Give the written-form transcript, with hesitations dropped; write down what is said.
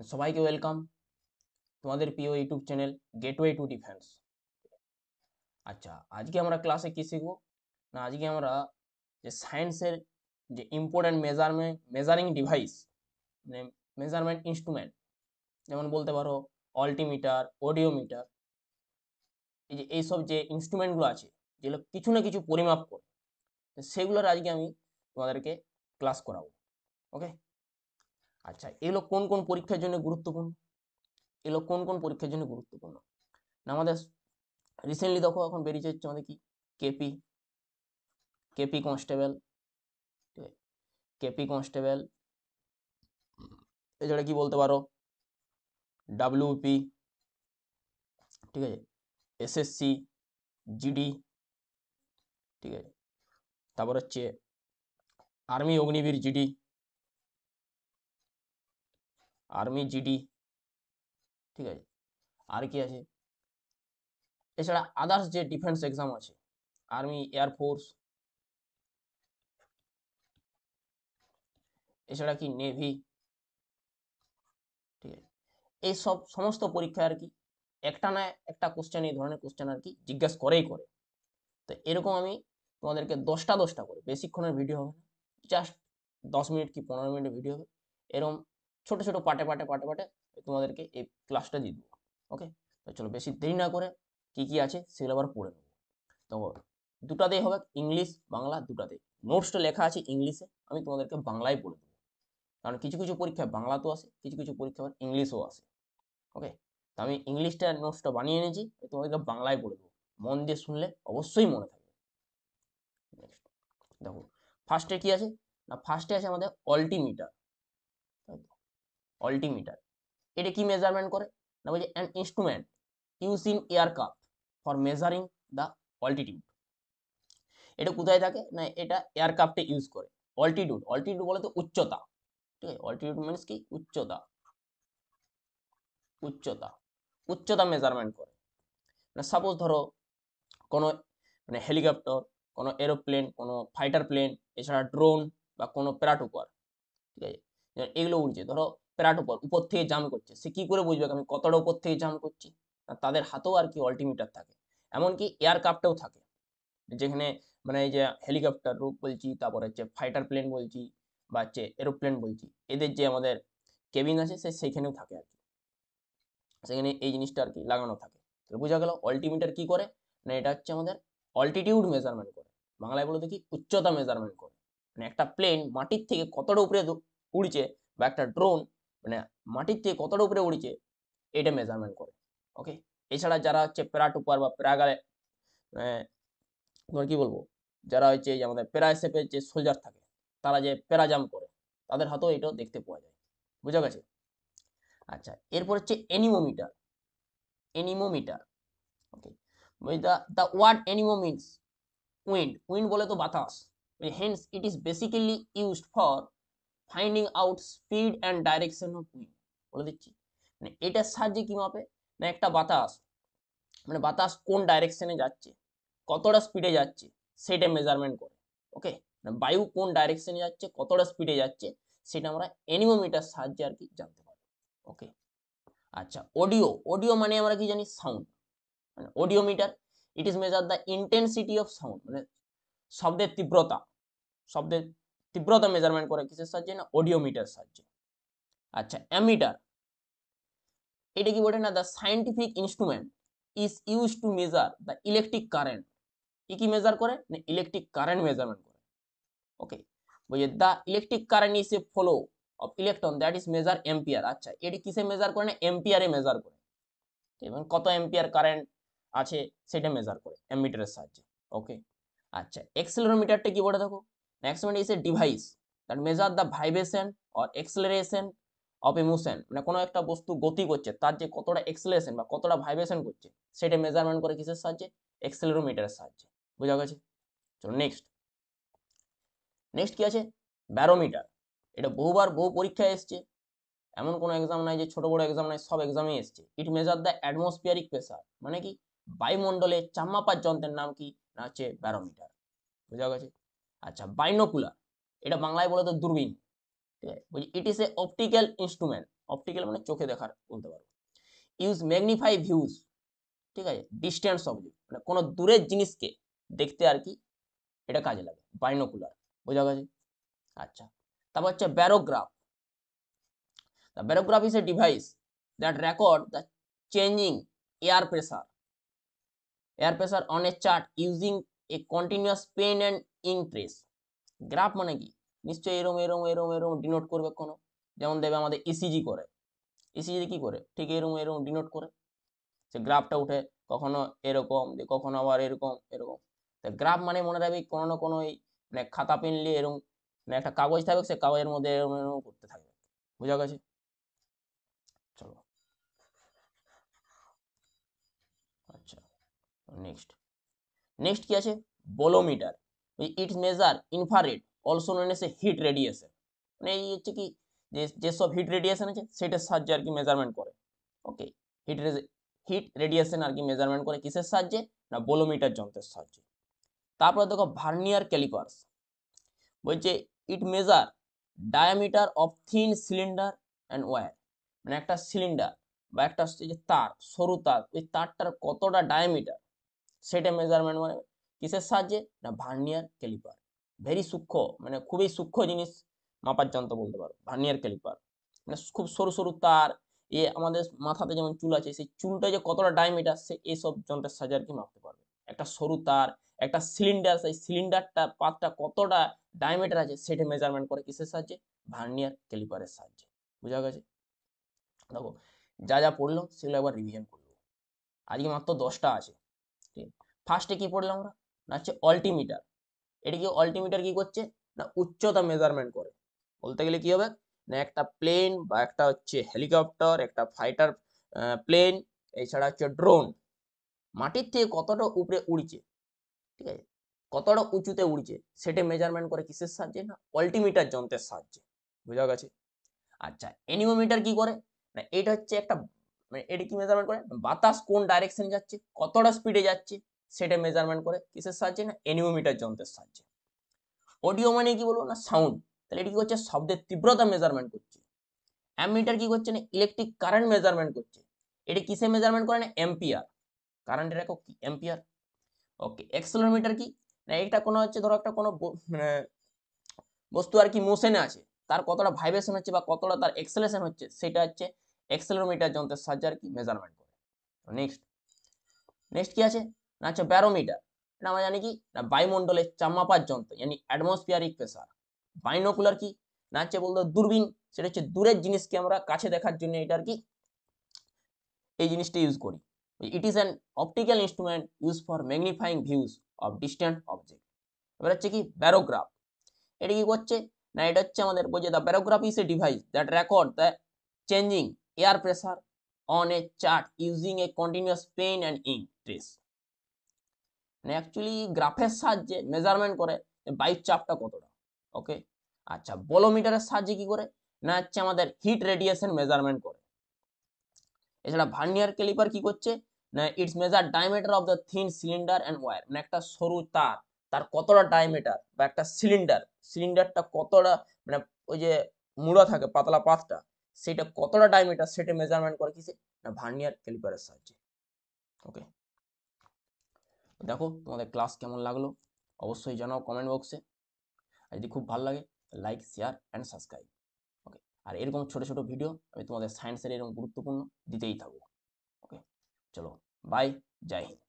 সবাইকে ওয়েলকাম তোমাদের প্রিয় YouTube channel gateway to defence. আচ্ছা, আজকে আমরা ক্লাসে কি শিখবো না, আজকে আমরা যে সায়েন্সের যে ইম্পর্টেন্ট মেজারিং ডিভাইস, মানে মেজারমেন্ট ইনস্ট্রুমেন্ট, যেমন বলতে পারো অল্টিমিটার, অডিওমিটার, এই যে এইসব যে ইনস্ট্রুমেন্টগুলো আছে যেগুলো কিছু না কিছু পরিমাপ করে, তো সেগুলোর আজকে আমি তোমাদেরকে ক্লাস করাবো। ওকে, আচ্ছা, এগুলো কোন কোন পরীক্ষার জন্য গুরুত্বপূর্ণ? এগুলো কোন কোন পরীক্ষার জন্য গুরুত্বপূর্ণ না, আমাদের রিসেন্টলি দেখো এখন বেরিয়েছে হচ্ছে আমাদের কি কেপি, কেপি কনস্টেবল, ঠিক আছে, কেপি কনস্টেবল, এছাড়া কি বলতে পারো ডাব্লিউপি, ঠিক আছে, এসএসসি, জিডি, ঠিক আছে, তারপর হচ্ছে army Agniveer GD, army GD, ঠিক আছে, আর কি আছে, এছাড়া আদার্স যে ডিফেন্স এক্সাম আছে, আর্মি, এয়ারফোর্স, এছাড়া কি নেভি, ঠিক আছে, এই সব সমস্ত পরীক্ষা আর কি একটা না একটা কোশ্চেন, এই ধরনের কোশ্চেন আর কি জিজ্ঞাসা করেই করে। তো এরকম আমি তোমাদেরকে দশটা করে, বেশিক্ষণের ভিডিও হবে না, জাস্ট 10 মিনিট কি 15 মিনিটের ভিডিও হবে, এরকম ছোট ছোট পাটে পাটে পাটে পাটে তোমাদেরকে এই ক্লাসটা দিয়ে দেবো। ওকে, তো চলো বেশি দেরি না করে কি কি আছে সেগুলো আবার পড়ে নেবো। তো দুটাতেই হবে, ইংলিশ বাংলা দুটাতেই। নোটসটা লেখা আছে ইংলিশে, আমি তোমাদেরকে বাংলায় পড়ে দেবো, কারণ কিছু কিছু পরীক্ষায় বাংলাতেও আসে, কিছু কিছু পরীক্ষা আবার ইংলিশও আসে। ওকে, তো আমি ইংলিশটা নোটসটা বানিয়ে এনেছি, তোমাদেরকে বাংলায় পড়ে দেবো, মন দিয়ে শুনলে অবশ্যই মনে থাকবে। নেক্সট দেখো, ফার্স্টে কি আছে না, ফার্স্টে আছে আমাদের অল্টিমিটার। অল্টিমিটার এটা কি মেজারমেন্ট করে না, বলছে an instrument use in aircraft for measuring the altitude. এটা কোথায় থাকে না, এটা এয়ারক্রাফটে ইউজ করে। অল্টিটিউড, অল্টিটিউড বলে তো উচ্চতা, ঠিক আছে, অল্টিটিউড মিনস কি উচ্চতা, উচ্চতা, উচ্চতা মেজারমেন্ট করে। মানে সাপোজ ধরো কোনো মানে হেলিকপ্টার, কোনো এরোপ্লেন, কোনো ফাইটার প্লেন, এছাড়া ড্রোন বা কোনো প্যারাটুপার, ঠিক আছে, এগুলো উড়ছে, ধরো প্যারাটুপার উপর থেকে জাম্প করছে, সে কি করে বুঝবে আমি কতটা উপর থেকে জাম্প করছি? তাদের হাতেও আর কি অল্টিমিটার থাকে, এমনকি এয়ারক্রাফটেও থাকে, যেখানে মানে এই যে হেলিকপ্টার রূপ বলছি, তারপর হচ্ছে ফাইটার প্লেন বলছি, বা হচ্ছে এরোপ্লেন বলছি, এদের যে আমাদের কেবিন আছে সেইখানেও থাকে আর কি, সেখানে এই জিনিসটা আর কি লাগানো থাকে। তো বোঝা গেল অল্টিমিটার কি করে না, এটা হচ্ছে আমাদের অল্টিটিউড মেজারমেন্ট করে, বাংলায় বলে দেখি উচ্চতা মেজারমেন্ট করে। মানে একটা প্লেন মাটির থেকে কতটা উপরে উড়ছে, বা একটা ড্রোন মানে মাটির থেকে কতটা উপরে উড়ছে, এটা মেজারমেন্ট করে। ওকে, এছাড়া যারা হচ্ছে প্যারাটুপার বা প্যারাগালে, তোমার কি বলবো, যারা হচ্ছে এই যে আমাদের প্যারাশেপের যে সোলজার থাকে, তারা যে প্যারাজাম্প করে, তাদের হাতেও এটাও দেখতে পাওয়া যায়। বুঝা গেছে? আচ্ছা, এরপর হচ্ছে এনিমোমিটার। এনিমোমিটার, ওকে, the word anemo means wind, wind বলে তো বাতাস, hence it is basically used for finding out speed and direction of wind। বলে দিচ্ছি, মানে এটার সাহায্যে কি মাপে না, একটা বাতাস মানে বাতাস কোন ডাইরেকশনে যাচ্ছে, কতটা স্পিডে যাচ্ছে, সেটা মেজারমেন্ট করে। ওকে, বায়ু কোন ডাইরেকশনে যাচ্ছে, কতটা স্পিডে যাচ্ছে, সেটা আমরা এনিমোমিটার সাহায্যে আর কি জানতে পারি। ওকে, আচ্ছা, অডিও, অডিও মানে আমরা কি জানি সাউন্ড, মানে audiometer, it is measure the intensity of sound, মানে শব্দের তীব্রতা, শব্দের তীব্রতা মেজারমেন্ট করে কিসের সাহায্যে না, অডিওমিটার সাহায্যে। আচ্ছা, অ্যামিটার, এটা কি বলে না, the scientific instrument is use to measure the electric current. কি মেজার করে না, ইলেকট্রিক কারেন্ট মেজারমেন্ট করে। ওকে, বলছে the electric current is a flow of electron that is measure ampere. আচ্ছা, এটি কিসে মেজার করে না, এম্পিয়ারে মেজার করে, এবং কত এম্পিয়ার কারেন্ট আছে সেটা মেজার করে অ্যামিটারের সাহায্যে। ওকে, আচ্ছা, অ্যাক্সেলেরোমিটারটা কি বলে দেখো, accelerometer is a device that measure the vibration or acceleration of A motion. মানে কোনো একটা বস্তু গতি করছে, তার যে কতটা অ্যাক্সেলারেশন বা কতটা ভাইব্রেশন করছে, সেটা মেজারমেন্ট করে কিসের সাহায্যে, অ্যাক্সেলেরোমিটারের সাহায্যে। বোঝা গেছে? চলো নেক্সট, নেক্সট কি আছে, ব্যারোমিটার। এটা বহুবার বহু পরীক্ষায় এসছে, এমন কোনো এক্সাম নাই যে ছোট বড় এক্সাম নাই, সব এক্সামেই এসছে। ইট মেজার দ্য অ্যাটমসফিয়ারিক প্রেসার, মানে কি বায়ুমণ্ডলে চাপ মাপার যন্ত্রের নাম কি না, হচ্ছে ব্যারোমিটার। বোঝা গেছে? আচ্ছা, বাইনোকুলার, এটা বাংলায় বলে তো দূরবীন, ঠিক আছে, বলছি it is a optical instrument optical মানে চোখে দেখার বলতে পারো। ইউজ ম্যাগনিফাই ভিউজ, ঠিক আছে, ডিস্টেন্স অবজেক্ট মানে কোনো দূরের জিনিসকে দেখতে আর কি এটা কাজে লাগে, বাইনোকুলার, বোঝা গেছে। আচ্ছা, তারপর হচ্ছে barograph. The barograph is a device that record the changing air pressure on a chart using a continuous pen and ink trace. Graph মানে কি, নিশ্চয়ই এরম এরম এরম এরম ডিনোট করবে কোনো, যেমন দেবে আমাদের ইসিজি করে, ইসিজি কি করে, ঠিক এরম এরম ডিনোট করে, সে গ্রাফটা উঠে কখনো এরকম কখনো আবার এরকম এরকম। গ্রাফ মানে মনে রাখবে কোনো না কোনো মানে খাতা পেন নিয়ে এরকম মানে একটা কাগজ থাকবে, সে কাগজের মধ্যে এরকম এরকম করতে থাকবে, বোঝা গেছে। চলো আচ্ছা, নেক্সট নেক্সট কি আছে, bolometer. It measure infrared also known as a heat radiation, মানে এই হচ্ছে কি যেসব হিট রেডিয়েশন আছে সেটার সাহায্যে আর কি মেজারমেন্ট করে। ওকে, হিট রেডিয়েশন আর কি মেজারমেন্ট করে কিসের সাহায্যে, না বোলোমিটার যন্ত্রের সাহায্যে। তারপরে দেখো ভার্নিয়ার ক্যালিপার্স, বলছে it measure diameter of thin cylinder and wire, মানে একটা সিলিন্ডার বা একটা যে তার, সরু তার, ওই তারটার কতটা ডায়ামিটার সেটা মেজারমেন্ট মানে কিসের সাহায্যে, না ভার্নিয়ার ক্যালিপার। ভেরি সূক্ষ্ম মানে খুবই সূক্ষ্ম জিনিস মাপার যন্ত্র বলতে পারো ভার্নিয়ার ক্যালিপার, মানে খুব সরু সরু তার, আমাদের মাথাতে যেমন চুল আছে সেই চুলটা যে কতটা ডায়ামিটার সে এইসব যন্ত্রের সাহায্যে আর কি মাপতে পারবে। একটা সরু তার, একটা সিলিন্ডার, সেই সিলিন্ডারটা পাতটা কতটা ডায়ামিটার আছে সেটা মেজারমেন্ট করে কিসের সাহায্যে, ভার্নিয়ার ক্যালিপারের সাহায্যে, বোঝা গেছে। দেখো যা যা পড়লাম সেগুলো একবার রিভিশন করবো, আজকে মাত্র 10টা আছে। ঠিক, ফার্স্টে কি পড়লাম আমরা, না হচ্ছে অল্টিমিটার। এটা কি অল্টিমিটার কি করছে, না উচ্চতা মেজারমেন্ট করে, বলতে গেলে কি হবে, না একটা প্লেন বা একটা হচ্ছে হেলিকপ্টার, একটা ফাইটার প্লেন, এছাড়া হচ্ছে ড্রোন মাটির থেকে কতটা উপরে উড়ছে, ঠিক আছে, কতটা উঁচুতে উড়ছে সেটা মেজারমেন্ট করে কিসের সাহায্যে, না অল্টিমিটার যন্ত্রের সাহায্যে, বোঝা গেছে। আচ্ছা, এনিমোমিটার কি করে, না এটা হচ্ছে একটা মানে এটা কি মেজারমেন্ট করে, বাতাস কোন ডাইরেকশনে যাচ্ছে, কতটা স্পিডে যাচ্ছে সেটা মেজারমেন্ট করে কিসের সাহায্যে, না এনিমোমিটার যন্ত্রের সাহায্যে। অডিও মানে কি বলবো, না সাউন্ড, তাহলে এটা কি হচ্ছে শব্দের তীব্রতা মেজারমেন্ট করছে। অ্যামিটার কি করছে, না ইলেকট্রিক কারেন্ট মেজারমেন্ট করছে, এটা কিসে মেজারমেন্ট করে, না এম্পিয়ার, কারেন্টের একক কি এম্পিয়ার। ওকে, অ্যাক্সেলেরোমিটার কি, না এটা কোনো হচ্ছে ধরো একটা কোনো মানে বস্তু আর কি মোশনে আছে, তার কতটা ভাইব্রেশন হচ্ছে বা কতটা তার এক্সেলেশন হচ্ছে সেটা হচ্ছে অ্যাক্সেলেরোমিটার যন্ত্রের সাহায্যে আর কি মেজারমেন্ট করে। নেক্সট নেক্সট কি আছে, না হচ্ছে ব্যারোমিটার, এটা আমরা জানি কি, না বায়ুমণ্ডলের চাপ মাপার যন্ত্র, মানে অ্যাটমসফিয়ারিক প্রেসার। বাইনোকুলার কি, না হচ্ছে বলতো দূরবীন, সেটা হচ্ছে দূরের জিনিসকে আমরা কাছে দেখার জন্য এটা আর কি এই জিনিসটা ইউজ করি। It is an optical instrument use for magnifying views of distant object. এবার হচ্ছে কি ব্যারোগ্রাফ, এটা কি করছে, না এটা হচ্ছে আমাদের বলছে the barograph is a device that record the changing air pressure on a chart using a continuous pen and ink trace, মানে অ্যাকচুয়ালি গ্রাফের সাহায্যে মেজারমেন্ট করে বায়ুর চাপটা কতটা। ওকে, আচ্ছা, বলোমিটারের সাহায্যে কি করে, না হচ্ছে আমাদের হিট রেডিয়েশন মেজারমেন্ট করে। এছাড়া ভার্নিয়ার ক্যালিপার কি করছে, না it's measure diameter of the thin cylinder and wire, মানে একটা সরু তার, তার কতটা ডায়ামিটার, বা একটা সিলিন্ডারটা কতটা মানে ওই যে মুড়া থাকে পাতলা পাতটা, সেটা কতটা ডায়ামিটার সেটা মেজারমেন্ট করে কিসে, না ভার্নিয়ার ক্যালিপারের সাহায্যে। ওকে, দেখো তোমাদের ক্লাস কেমন লাগলো অবশ্যই জানাও কমেন্ট বক্সে, আর যদি খুব ভালো লাগে লাইক শেয়ার অ্যান্ড সাবস্ক্রাইব। ওকে, আর এরকম ছোট ছোট ভিডিও আমি তোমাদের সায়েন্সের এরকম গুরুত্বপূর্ণ দিতেই থাকবো। ওকে, চলো বাই, জয় হিন্দ।